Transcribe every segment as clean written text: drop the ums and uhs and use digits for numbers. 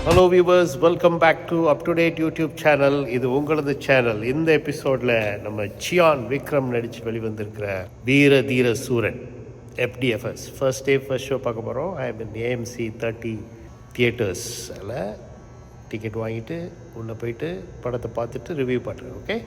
Hello viewers, welcome back to up to date YouTube channel. இது உங்களது channel. இந்த எபிசோடில் நம்ம சியான் விக்ரம் நடித்து வெளிவந்திருக்கிற வீர தீர சூரன் FDFS first day first show பார்க்க போகிறோம். ஐ மீன் AMC 30 தியேட்டர்ஸில் டிக்கெட் வாங்கிட்டு உள்ளே போயிட்டு படத்தை பார்த்துட்டு ரிவ்யூ பண்ணுறேன். ஓகே,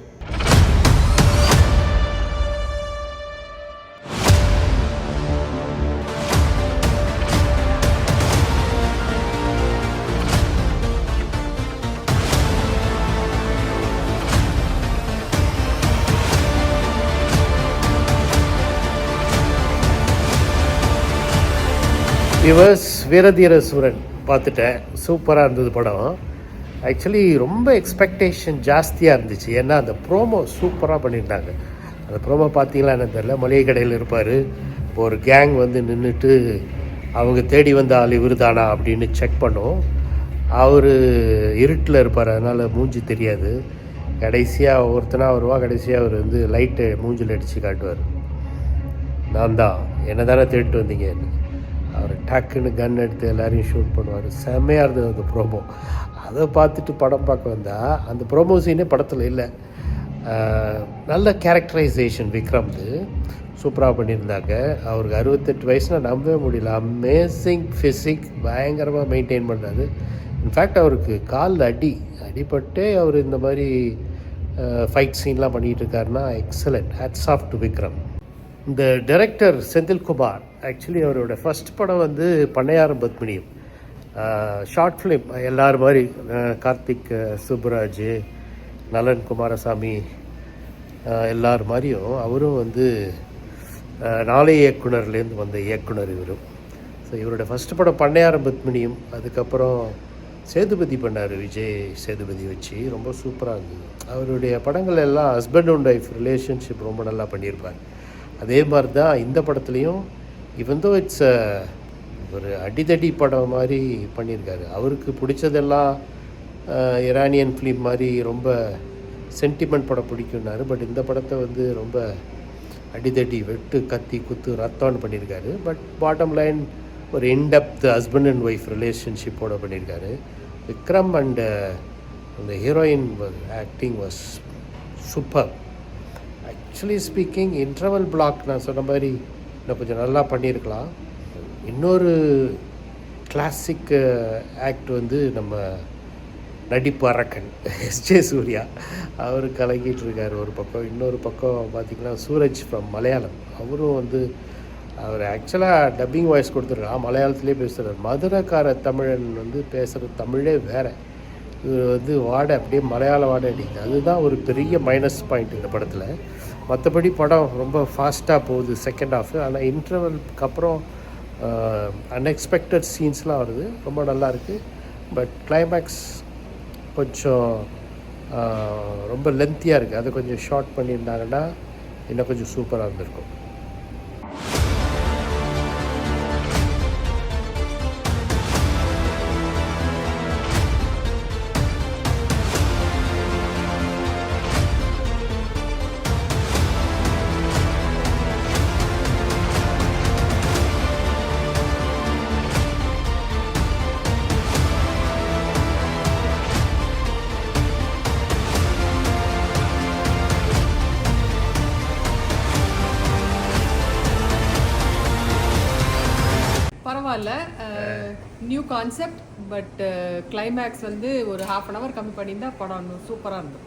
வியூவர்ஸ், வீரதீர சூரன் பார்த்துட்டேன். சூப்பராக இருந்தது படம். ஆக்சுவலி ரொம்ப எக்ஸ்பெக்டேஷன் ஜாஸ்தியாக இருந்துச்சு. ஏன்னா அந்த ப்ரோமோ சூப்பராக பண்ணியிருந்தாங்க. அந்த ப்ரோமோ பார்த்தீங்களா என்ன தெரியல, மளிகை கடையில் இருப்பார். இப்போ ஒரு கேங் வந்து நின்றுட்டு அவங்க தேடி வந்த ஆள் இவர் தானா அப்படின்னு செக் பண்ணோம். அவர் இருட்டில் இருப்பார், அதனால் மூஞ்சி தெரியாது. கடைசியாக ஒருத்தனாக வருவா, கடைசியாக அவர் வந்து லைட்டை மூஞ்சில் அடித்து காட்டுவார், நான் தான், என்ன தானே தேடிட்டு வந்தீங்கன்னு. அவர் டக்குன்னு கன் எடுத்து எல்லோரையும் ஷூட் பண்ணுவார். செம்மையாக இருந்தது அந்த ப்ரோமோ. அதை பார்த்துட்டு படம் பார்க்க வந்தால் அந்த ப்ரோமோ சீனே படத்தில் இல்லை. நல்ல கேரக்டரைசேஷன் விக்ரம்து சூப்பராக பண்ணியிருந்தாங்க. அவருக்கு 68 வயசுனா நம்பவே முடியல. அமேசிங் ஃபிசிக், பயங்கரமாக மெயின்டைன் பண்ணுறாரு. இன்ஃபேக்ட் அவருக்கு காலில் அடிபட்டே அவர் இந்த மாதிரி ஃபைட் சீன்லாம் பண்ணிகிட்டு இருக்காருன்னா excellent. Hats off to Vikram. இந்த டைரக்டர் செந்தில்குமார் ஆக்சுவலி அவரோட ஃபஸ்ட் படம் வந்து பண்ணையாரம் பத்மினியும் ஷார்ட் ஃபிலிம். எல்லார் மாதிரி கார்த்திக் சுப்புராஜ், நலன் குமாரசாமி எல்லார் மாதிரியும் அவரும் வந்து நாளைய இயக்குனர்லேருந்து வந்த இயக்குனர் இவரும். ஸோ இவரோட ஃபஸ்ட் படம் பண்ணையாரம் பத்மினியும், அதுக்கப்புறம் சேதுபதி பண்ணார், விஜய் சேதுபதி வச்சு. ரொம்ப சூப்பராக இருந்தது. அவருடைய படங்கள் எல்லாம் ஹஸ்பண்ட் அண்ட் ஒய்ஃப் ரிலேஷன்ஷிப் ரொம்ப நல்லா பண்ணியிருப்பார். அதே மாதிரி தான் இந்த படத்துலேயும் இவந்தோ இட்ஸ் ஒரு அடிதடி படம் மாதிரி பண்ணியிருக்காரு. அவருக்கு பிடிச்சதெல்லாம் இரானியன் ஃபிலிம் மாதிரி ரொம்ப சென்டிமெண்ட் படம் பிடிக்கும்னாரு. பட் இந்த படத்தை வந்து ரொம்ப அடிதடி, வெட்டு, கத்தி, குத்து, ரத்தம்னு பண்ணியிருக்காரு. பட் பாட்டம் லைன் ஒரு இன்டெப்த் ஹஸ்பண்ட் அண்ட் ஒய்ஃப் ரிலேஷன்ஷிப்போடு பண்ணியிருக்காரு. விக்ரம் அண்ட் அந்த heroine acting was super. Actually speaking, interval black நான் சொன்ன மாதிரி இன்னும் கொஞ்சம் நல்லா பண்ணியிருக்கலாம். இன்னொரு கிளாசிக் ஆக்ட் வந்து நம்ம நடிப்பு அரக்கன் SJ சூர்யா. அவர் கலங்கிட்டு இருக்கார் ஒரு பக்கம். இன்னொரு பக்கம் பார்த்திங்கன்னா சூரஜ் ஃப்ரம் மலையாளம், அவரும் வந்து அவர் ஆக்சுவலாக டப்பிங் வாய்ஸ் கொடுத்துருக்காரு, மலையாளத்துலேயே பேசுகிறார். மதுரைக்கார தமிழன் வந்து பேசுகிற தமிழே வேறு. இவர் வந்து வாடை அப்படியே மலையாள வாடை அடிக்குது. அதுதான் ஒரு பெரிய மைனஸ் பாயிண்ட் இந்த படத்தில். மற்றபடி படம் ரொம்ப ஃபாஸ்ட்டாக போகுது செகண்ட் ஹாஃப். ஆனால் இன்டர்வலுக்கு அப்புறம் அன்எக்ஸ்பெக்டட் சீன்ஸ்லாம் வருது, ரொம்ப நல்லா இருக்குது. பட் கிளைமேக்ஸ் கொஞ்சம் ரொம்ப லென்த்தியாக இருக்குது. அதை கொஞ்சம் ஷார்ட் பண்ணியிருந்தாங்கன்னா இன்னும் கொஞ்சம் சூப்பராக இருந்திருக்கும். பரவாயில்ல, நியூ கான்செப்ட். பட் கிளைமேக்ஸ் வந்து ஒரு ½ அன் ஹவர் கம்மி பண்ணியிருந்தா படம் சூப்பராக இருந்தது.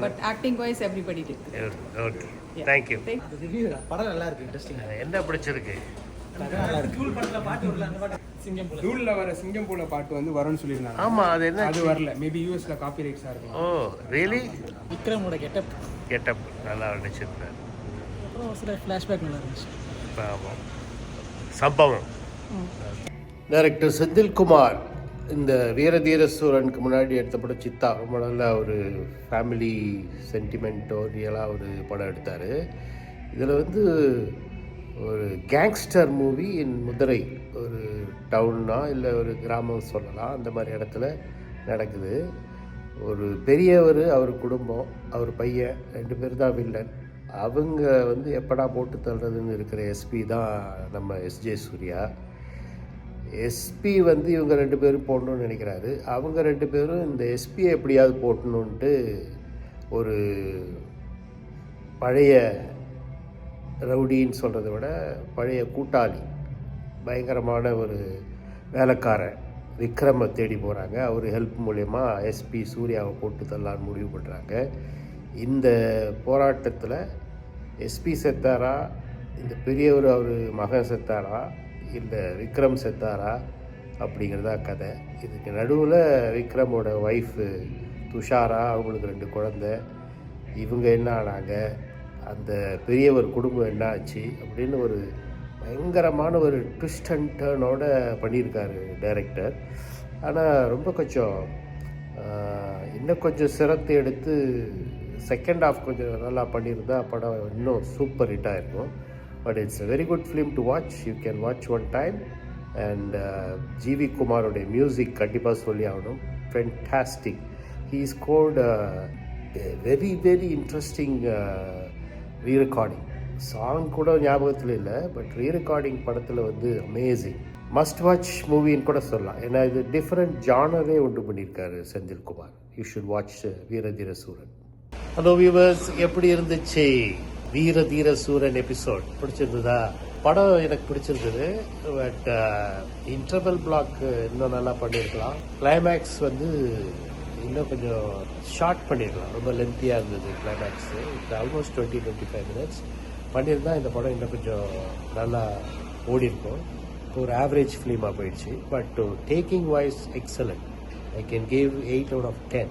But acting wise everybody did. Thank you. படம் நல்லா இருக்கு, இன்ட்ரெஸ்டிங். என்ன பிடிச்சிருக்கு? டூல்ல வர சிங்கம் போல பாட்டு வந்து வரும்னு சொல்லியிருந்தாங்க. ஆமா, அது என்ன, அது வரல. மேபி யூஎஸ்ல காப்பி ரைட்ஸா இருக்கும். ஓ ரியலி? விக்ரமோட கெட்டப் நல்லா நடிச்சிருந்தார். அப்புறம் சில ஃப்ளாஷ்பேக் நல்லா இருந்துச்சு. ஆமாம், சம்பவம். டைரக்டர் செந்தில்குமார் இந்த வீரதீர சூரனுக்கு முன்னாடி எடுத்த படம் சித்தா, ரொம்ப நல்ல ஒரு ஃபேமிலி சென்டிமெண்டோரியலாக ஒரு படம் எடுத்தார். இதில் வந்து ஒரு கேங்ஸ்டர் மூவி இன் மதுரை, ஒரு டவுன்னா இல்லை ஒரு கிராமம் சொல்லலாம், அந்த மாதிரி இடத்துல நடக்குது. ஒரு பெரியவர், அவர் குடும்பம், அவர் பையன், 2 பேர் தான் வில்லன். அவங்க வந்து எப்படா போட்டு தள்ளுறதுன்னு இருக்கிற எஸ்பி தான் நம்ம SJ சூர்யா. எஸ்பி வந்து இவங்க 2 பேரும் போடணும்னு நினைக்கிறாரு. அவங்க 2 பேரும் இந்த எஸ்பியை எப்படியாவது போட்டணுன்ட்டு ஒரு பழைய ரவுடின்னு சொல்கிறத விட பழைய கூட்டாளி, பயங்கரமான ஒரு வேலைக்காரன் விக்ரமை தேடி போகிறாங்க. அவர் ஹெல்ப் மூலயமா எஸ்பி சூர்யாவை போட்டு தரலான்னு முடிவு பண்ணுறாங்க. இந்த போராட்டத்தில் எஸ்பி செத்தாரா, இந்த பெரியவர் அவர் மகன் செத்தாரா, இல்லை விக்ரம் செத்தாரா அப்படிங்கிறதா கதை. இதுக்கு நடுவில் விக்ரமோட ஒய்ஃபு துஷாரா, அவங்களுக்கு 2 குழந்தை, இவங்க என்ன ஆனாங்க, அந்த பெரியவர் குடும்பம் என்ன ஆச்சு அப்படின்னு ஒரு பயங்கரமான ஒரு ட்விஸ்ட் அண்ட் டர்னோட பண்ணியிருக்காரு டைரக்டர். ஆனால் ரொம்ப கொஞ்சம் இன்னும் கொஞ்சம் சிரத்தை எடுத்து செகண்ட் ஹாஃப் கொஞ்சம் நல்லா பண்ணியிருந்தா படம் இன்னும் சூப்பர் ஹிட்டாக இருக்கும். But it's a very good film to watch. You can watch one time. And GV குமாரோடைய மியூசிக் கண்டிப்பாக சொல்லி ஆகணும். Fantastic. He scored a very very interesting rerecording. Song கூட ஞாபகத்தில் இல்லை, பட் ரீரெக்கார்டிங் படத்தில் வந்து அமேசிங். மஸ்ட் வாட்ச் மூவின்னு கூட சொல்லலாம். ஏன்னா இது டிஃப்ரெண்ட் ஜானரே உண்டு பண்ணியிருக்காரு செந்தில்குமார். யூ ஷுட் வாட்ச் வீரதீர சூரன். ஹலோ வியூவர்ஸ், எப்படி இருந்துச்சு வீரதீர சூரன் எபிசோட்? பிடிச்சிருந்ததா? படம் எனக்கு பிடிச்சிருந்தது. பட் இன்டர்வல் பிளாக் இன்னும் நல்லா பண்ணியிருக்கலாம். கிளைமேக்ஸ் வந்து இன்னும் கொஞ்சம் ஷார்ட் பண்ணிடலாம். ரொம்ப லென்த்தியாக இருந்தது கிளைமேக்ஸு. இது ஆல்மோஸ்ட் 20-25 minutes பண்ணியிருந்தா இந்த படம் இன்னும் கொஞ்சம் நல்லா ஓடிருக்கும். இப்போ ஒரு ஆவரேஜ் ஃபிலிமாக போயிடுச்சு. But taking wise excellent. I can give 8 out of 10.